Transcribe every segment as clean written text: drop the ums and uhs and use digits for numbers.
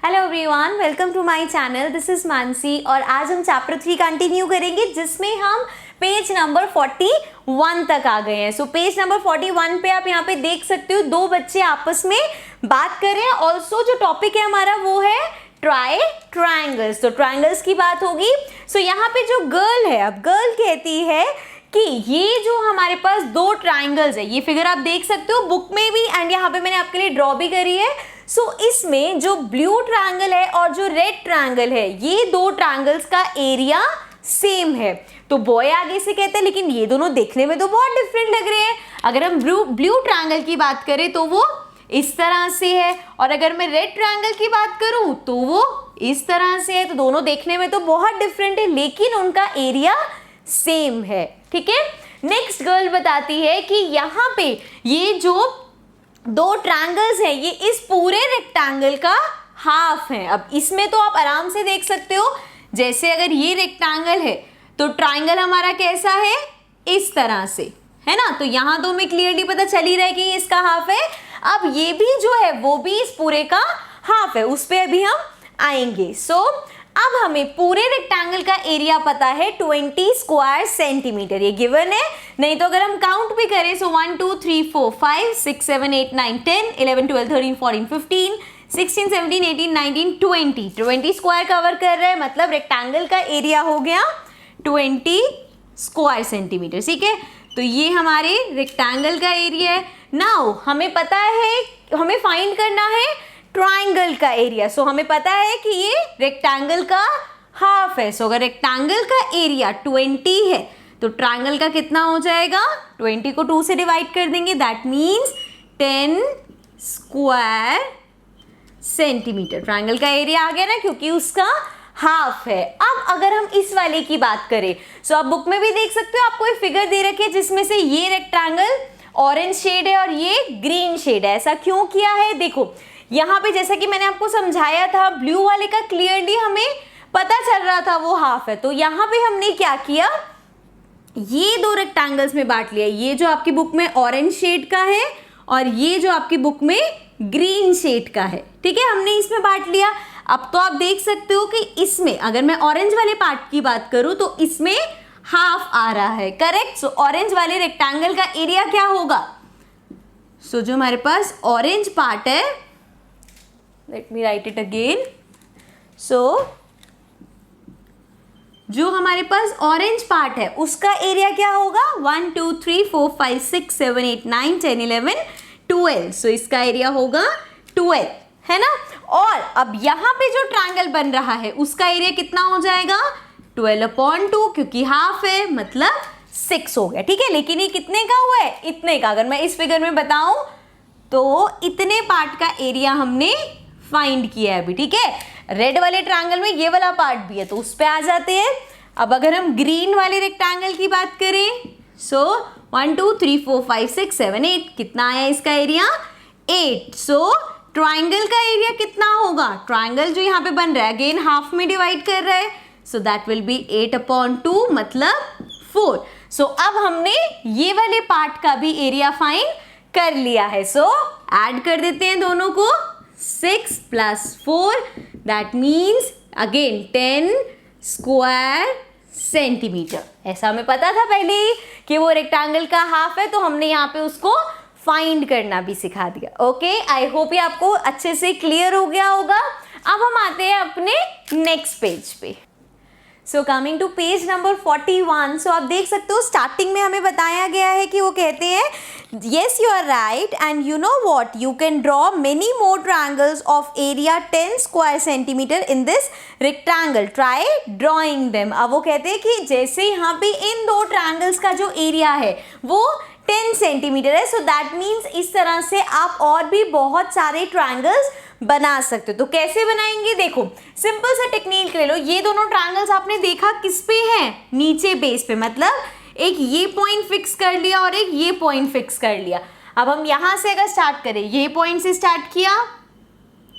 Hello everyone, welcome to my channel. This is Mansi और आज हम चैप्टर 3 कंटिन्यू करेंगे जिसमें हम पेज नंबर 41 तक आ गए हैं। सो पेज नंबर 41 पे आप यहाँ पे देख सकते हो दो बच्चे आपस में बात कर रहे हैं। ऑल्सो जो टॉपिक है हमारा वो है ट्रायंगल्स। तो ट्रायंगल्स की बात होगी। सो यहाँ पे जो गर्ल है, अब गर्ल कहती है कि ये जो हमारे पास दो ट्रायंगल्स है, ये फिगर आप देख सकते हो बुक में भी एंड यहाँ पे मैंने आपके लिए ड्रॉ भी करी है। सो इसमें जो ब्लू ट्रायंगल है और जो रेड ट्रायंगल है, ये दो ट्रायंगल्स का एरिया सेम है। तो बॉय आगे से कहते हैं लेकिन ये दोनों देखने में तो बहुत डिफरेंट लग रहे हैं। अगर हम ब्लू ट्रायंगल की बात करें तो वो इस तरह से है और अगर मैं रेड ट्रायंगल की बात करूं तो वो इस तरह से है। तो दोनों देखने में तो बहुत डिफरेंट है लेकिन उनका एरिया सेम है। ठीक है, नेक्स्ट गर्ल बताती है कि यहाँ पे ये जो दो ट्रायंगल्स हैं ये इस पूरे रेक्टेंगल का हाफ है। अब इसमें तो आप आराम से देख सकते हो, जैसे अगर ये रेक्टेंगल है तो ट्रायंगल हमारा कैसा है, इस तरह से है ना। तो यहाँ तो हमें क्लियरली पता चल ही रहा है कि ये इसका हाफ है। अब ये भी जो है वो भी इस पूरे का हाफ है, उस पे अभी हम आएंगे। सो अब हमें पूरे रेक्टेंगल का एरिया पता है 20 स्क्वायर सेंटीमीटर, ये गिवन है। नहीं तो अगर हम काउंट भी करें सो 1 2 3 4 5 6 7 8 9 10 11 12 13 14 15 16 17 18 19 20 स्क्वायर कवर कर रहे हैं, मतलब रेक्टेंगल का एरिया हो गया 20 स्क्वायर सेंटीमीटर। ठीक है, तो ये हमारे रेक्टेंगल का एरिया है। नाउ हमें पता है, हमें फाइंड करना है ट्रायंगल का एरिया। सो हमें पता है कि ये रेक्टेंगल का हाफ है। सो अगर रेक्टेंगल का एरिया 20 है तो ट्रायंगल का कितना हो जाएगा, 20 को 2 से डिवाइड कर देंगे, that means 10 square centimetre. Triangle का एरिया आ गया ना, क्योंकि उसका हाफ है। अब अगर हम इस वाले की बात करें, सो आप बुक में भी देख सकते हो, आपको एक फिगर दे रखी है जिसमें से ये रेक्टेंगल ऑरेंज शेड है और ये ग्रीन शेड है। ऐसा क्यों किया है, देखो यहाँ पे जैसा कि मैंने आपको समझाया था, ब्लू वाले का क्लियरली हमें पता चल रहा था वो हाफ है। तो यहाँ पे हमने क्या किया, ये दो रेक्टेंगल्स में बांट लिया। ये जो आपकी बुक में ऑरेंज शेड का है और ये जो आपकी बुक में ग्रीन शेड का है। ठीक है, हमने इसमें बांट लिया। अब तो आप देख सकते हो कि इसमें अगर मैं ऑरेंज वाले पार्ट की बात करूं तो इसमें हाफ आ रहा है, करेक्ट। सो ऑरेंज वाले रेक्टेंगल का एरिया क्या होगा, सो जो हमारे पास ऑरेंज पार्ट है, let me write it again. So जो हमारे पास ऑरेंज पार्ट है उसका एरिया क्या होगा, 1 2 3 4 5 6 7 8 9 10 11 12। सो इसका एरिया होगा 12, है ना। और अब यहाँ पे जो ट्रायंगल बन रहा है उसका एरिया कितना हो जाएगा, 12/2, क्योंकि हाफ है मतलब 6 हो गया। ठीक है, लेकिन ये कितने का हुआ है, इतने का। अगर मैं इस फिगर में बताऊं तो इतने पार्ट का एरिया हमने फाइंड किया है अभी। ठीक है, रेड वाले ट्रायंगल में ये वाला पार्ट भी है तो उस पे आ जाते हैं। अब अगर हम ग्रीन वाले रेक्टेंगल की बात करें, सो 1 2 3 4 5 6 7 8, कितना आया इसका एरिया, 8। सो ट्रायंगल का एरिया कितना होगा, ट्रायंगल जो यहाँ पे बन रहा है अगेन हाफ में डिवाइड कर रहा है, सो दैट विल बी 8/2 मतलब 4। सो अब हमने ये वाले पार्ट का भी एरिया फाइंड कर लिया है। सो ऐड कर देते हैं दोनों को, 6 + 4 that means again 10 square centimetre. ऐसा हमें पता था पहले ही कि वो रेक्टेंगल का हाफ है, तो हमने यहाँ पे उसको फाइंड करना भी सिखा दिया। ओके, आई होप ये आपको अच्छे से क्लियर हो गया होगा। अब हम आते हैं अपने नेक्स्ट पेज पे। So coming to page number 41। सो आप देख सकते हो स्टार्टिंग में हमें बताया गया है कि वो कहते हैं yes you are right and you know what, you can draw many more triangles of area 10 square centimeter in this rectangle, try drawing them। अब वो कहते हैं कि जैसे यहाँ पे इन दो ट्रायंगल्स का जो एरिया है वो 10 सेंटीमीटर है, सो दैट मीन्स इस तरह से आप और भी बहुत सारे ट्रायंगल्स बना सकते हो। तो कैसे बनाएंगे, देखो सिंपल सा टेक्निक ले लो। ये दोनों ट्रायंगल्स आपने देखा किस पे हैं, नीचे बेस पे, मतलब एक ये पॉइंट फिक्स कर लिया और एक ये पॉइंट फिक्स कर लिया। अब हम यहाँ से अगर स्टार्ट करें, ये पॉइंट से स्टार्ट किया,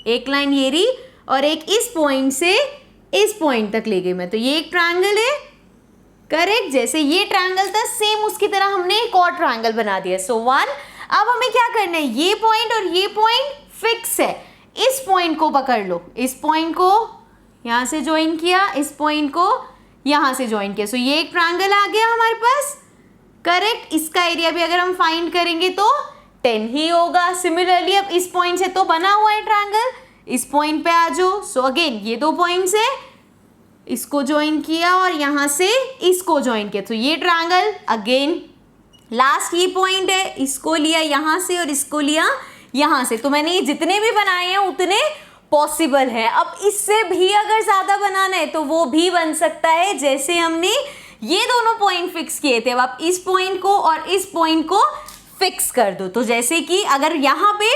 एक लाइन ये रही और एक इस पॉइंट से इस पॉइंट तक ले गई मैं, तो ये एक ट्रायंगल है, करेक्ट। जैसे ये ट्रायंगल था सेम उसकी तरह हमने एक और ट्रायंगल बना दिया। सो 1। अब हमें क्या करना है, ये पॉइंट और ये पॉइंट फिक्स है, इस पॉइंट को पकड़ लो, इस पॉइंट को यहाँ से ज्वाइन किया, इस पॉइंट को यहाँ से ज्वाइन किया, सो ये एक ट्रायंगल आ गया हमारे पास, करेक्ट। इसका एरिया भी अगर हम फाइंड करेंगे तो 10 ही होगा। सिमिलरली अब इस पॉइंट से तो बना हुआ है ट्रायंगल, इस पॉइंट पे आ जाओ, सो अगेन ये 2 पॉइंट्स है, इसको ज्वाइन किया और यहाँ से इसको ज्वाइन किया, तो ये ट्रायंगल अगेन लास्ट ये पॉइंट है, इसको लिया यहाँ से और इसको लिया यहाँ से, तो मैंने ये जितने भी बनाए हैं उतने पॉसिबल है। अब इससे भी अगर ज़्यादा बनाना है तो वो भी बन सकता है, जैसे हमने ये दोनों पॉइंट फिक्स किए थे। अब आप इस पॉइंट को और इस पॉइंट को फिक्स कर दो, तो जैसे कि अगर यहाँ पे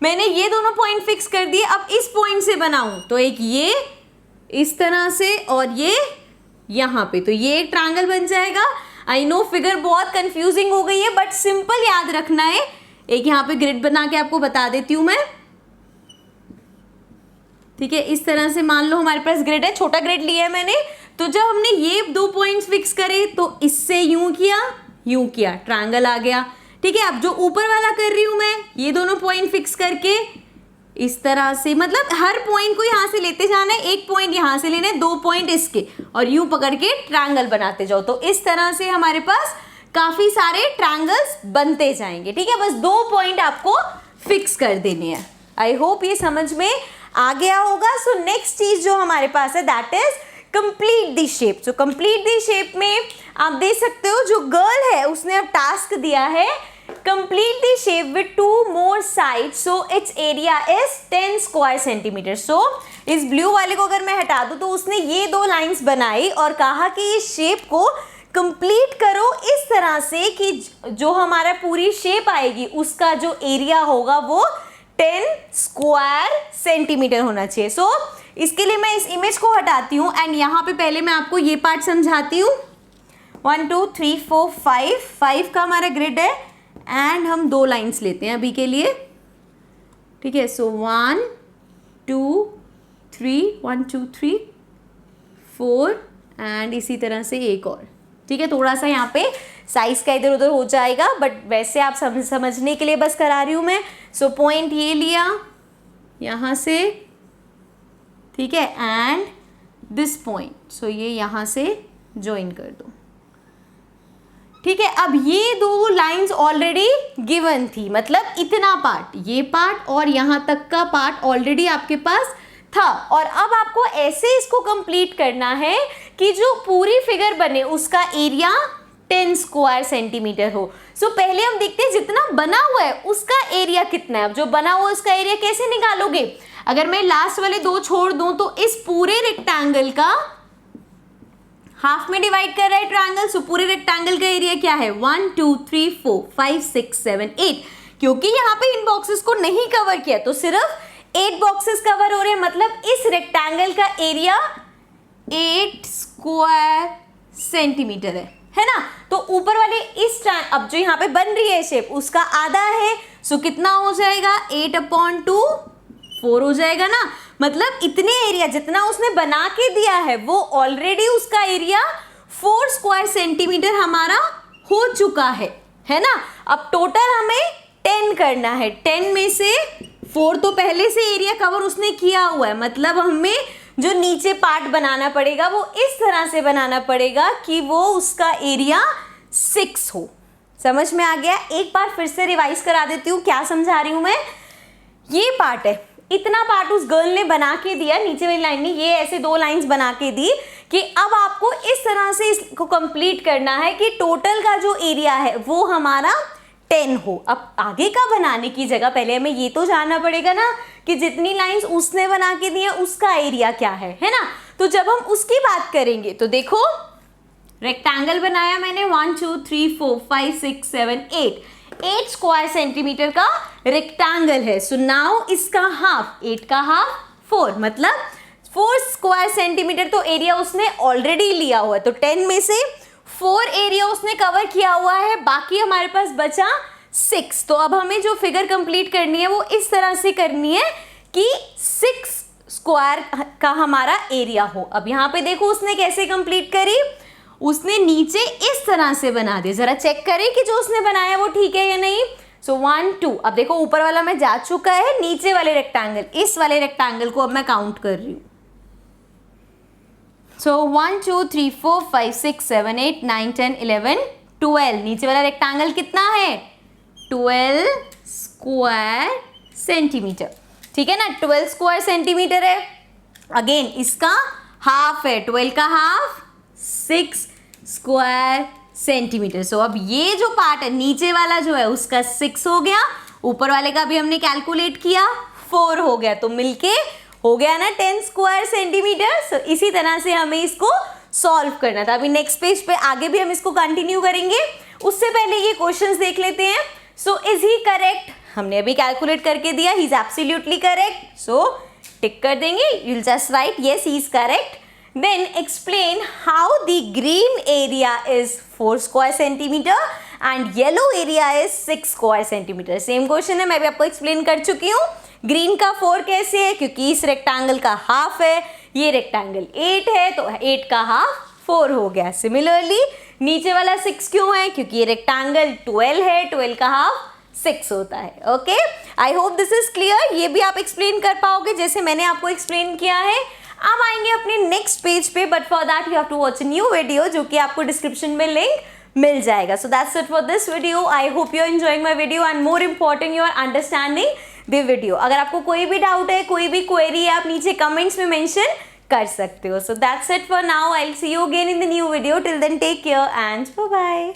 मैंने ये दोनों पॉइंट फिक्स कर दिए, अब इस पॉइंट से बनाऊं तो एक ये इस तरह से और ये यहाँ पे, तो ये एक ट्रायंगल बन जाएगा। आई नो फिगर बहुत कंफ्यूजिंग हो गई है, बट सिंपल याद रखना है। एक यहाँ पे ग्रिड बना के आपको बता देती हूँ मैं, ठीक है। इस तरह से मान लो हमारे पास ग्रिड है, छोटा ग्रिड लिया है मैंने, तो जब हमने ये 2 पॉइंट्स फिक्स करे तो इससे यूं किया, ट्रायंगल आ गया, ठीक है। अब जो ऊपर वाला कर रही हूं मैं, ये दोनों पॉइंट फिक्स करके इस तरह से, मतलब हर पॉइंट को यहाँ से लेते जाना है, एक पॉइंट यहाँ से लेना है, 2 पॉइंट इसके, और यूं पकड़ के ट्रायंगल बनाते जाओ, तो इस तरह से हमारे पास काफी सारे ट्रायंगल्स बनते जाएंगे, ठीक है। बस 2 पॉइंट आपको फिक्स कर देने हैं। आई होप ये समझ में आ गया होगा। सो नेक्स्ट चीज जो हमारे पास है that is complete the shape. So complete the shape में आप देख सकते हो जो गर्ल है उसने अब टास्क दिया है complete the shape with 2 more sides, so its area is 10 square centimeter। सो इस ब्लू वाले को अगर मैं हटा दूं तो उसने ये 2 लाइंस बनाई और कहा कि इस शेप को कंप्लीट करो इस तरह से कि जो हमारा पूरी शेप आएगी उसका जो एरिया होगा वो 10 स्क्वायर सेंटीमीटर होना चाहिए। सो इसके लिए मैं इस इमेज को हटाती हूँ एंड यहाँ पे पहले मैं आपको ये पार्ट समझाती हूँ। 1 2 3 4 5 का हमारा ग्रिड है एंड हम 2 लाइंस लेते हैं अभी के लिए, ठीक है। सो 1 2 3 1 2 3 4 एंड इसी तरह से एक और, ठीक है। थोड़ा सा यहाँ पे साइज का इधर उधर हो जाएगा बट वैसे आप समझने के लिए बस करा रही हूँ मैं। सो पॉइंट ये लिया यहाँ से, ठीक है, एंड दिस पॉइंट, सो ये यहाँ से ज्वाइन कर दो, ठीक है। अब ये 2 लाइंस ऑलरेडी गिवन थी, मतलब इतना पार्ट, ये पार्ट और यहाँ तक का पार्ट ऑलरेडी आपके पास था, और अब आपको ऐसे इसको कंप्लीट करना है कि जो पूरी फिगर बने उसका एरिया 10 स्क्वायर सेंटीमीटर हो। सो पहले हम देखते हैं जितना बना हुआ है उसका एरिया कितना है। अब जो बना हुआ है उसका एरिया कैसे निकालोगे? अगर मैं लास्ट वाले 2 छोड़ दूं तो इस पूरे रेक्टेंगल का हाफ में डिवाइड कर रहा है ट्रायंगल, सो पूरे रेक्टेंगल का एरिया क्या है 1 2 3 4 5 6 7 8। क्योंकि यहाँ पे इन बॉक्सेस को नहीं कवर किया तो सिर्फ 8 बॉक्सेस कवर हो रहे हैं, मतलब इस रेक्टेंगल का एरिया 8 स्क्वायर सेंटीमीटर है ना। तो ऊपर वाले इस अब जो यहाँ पे बन रही है शेप उसका आधा है, सो कितना हो जाएगा 8/2 4 हो जाएगा ना। मतलब इतने एरिया जितना उसने बना के दिया है वो ऑलरेडी उसका एरिया 4 स्क्वायर सेंटीमीटर हमारा हो चुका है ना। अब टोटल हमें 10 करना है, 10 में से 4 तो पहले से एरिया कवर उसने किया हुआ है, मतलब हमें जो नीचे पार्ट बनाना पड़ेगा वो इस तरह से बनाना पड़ेगा कि वो उसका एरिया 6 हो। समझ में आ गया? एक बार फिर से रिवाइज करा देती हूँ क्या समझा रही हूँ मैं। ये पार्ट है, इतना पार्ट उस गर्ल ने बना के दिया, नीचे वाली लाइन ने ये ऐसे 2 लाइंस बना के दी कि अब आपको इस तरह से इसको कंप्लीट करना है कि टोटल का जो एरिया है वो हमारा 10 हो। अब आगे का बनाने की जगह पहले हमें ये तो जानना पड़ेगा ना कि जितनी लाइंस उसने बना के दी है उसका एरिया क्या है ना। तो जब हम उसकी बात करेंगे तो देखो रेक्टेंगल बनाया मैंने 1 2 3 4 5 6 7 8 स्क्वायर सेंटीमीटर का रेक्टेंगल है। सो नाउ इसका हाफ 8 का हाफ 4, मतलब 4 स्क्वायर सेंटीमीटर तो एरिया उसने ऑलरेडी लिया हुआ है, तो 10 में से 4 एरिया उसने कवर किया हुआ है, बाकी हमारे पास बचा 6। तो अब हमें जो फिगर कंप्लीट करनी है वो इस तरह से करनी है कि 6 स्क्वायर का हमारा एरिया हो। अब यहाँ पे देखो उसने कैसे कंप्लीट करी, उसने नीचे इस तरह से बना दिया। जरा चेक करें कि जो उसने बनाया वो ठीक है या नहीं। सो 1 2, अब देखो ऊपर वाला मैं जा चुका है, नीचे वाले रेक्टेंगल, इस वाले रेक्टेंगल को अब मैं काउंट कर रही हूँ। सो 1 2 3 4 5 6 7 8 9 10 11 12, नीचे वाला रेक्टेंगल कितना है 12 स्क्वायर सेंटीमीटर, ठीक है ना, 12 स्क्वायर सेंटीमीटर है। अगेन इसका हाफ है, 12 का हाफ 6 स्क्वायर सेंटीमीटर। सो अब ये जो पार्ट है नीचे वाला जो है उसका 6 हो गया, ऊपर वाले का भी हमने कैलकुलेट किया 4 हो गया, तो मिलके हो गया ना 10 स्क्वायर सेंटीमीटर। सो इसी तरह से हमें इसको सॉल्व करना था। अभी नेक्स्ट पेज पे आगे भी हम इसको कंटिन्यू करेंगे, उससे पहले ये क्वेश्चंस देख लेते हैं। सो इज ही करेक्ट, हमने अभी कैलकुलेट करके दिया, ही इज एब्सोल्युटली करेक्ट, सो टिक कर देंगे, you will just right yes he is correct. Then explain how the green area is 4 square centimeter and yellow area is 6 square centimeter. Same question है, मैं भी आपको एक्सप्लेन कर चुकी हूँ। ग्रीन का 4 कैसे है, क्योंकि इस रेक्टेंगल का हाफ है, ये रेक्टेंगल 8 है, तो 8 का हाफ 4 हो गया। सिमिलरली नीचे वाला 6 क्यों है, क्योंकि ये रेक्टेंगल 12 है, 12 का हाफ 6 होता है। Okay, I hope this is clear. ये भी आप एक्सप्लेन कर पाओगे जैसे मैंने आपको एक्सप्लेन किया है। अब आएंगे अपने नेक्स्ट पेज पे, but for that you have to watch a new video, जो कि आपको डिस्क्रिप्शन में लिंक मिल जाएगा। So that's it for this video. I hope you are enjoying my video and more important you are understanding the video. अगर आपको कोई भी डाउट है, कोई भी क्वेरी है, आप नीचे कमेंट्स में मेंशन कर सकते हो। So that's it for now, I will see you again in the new video. Till then take care and bye bye.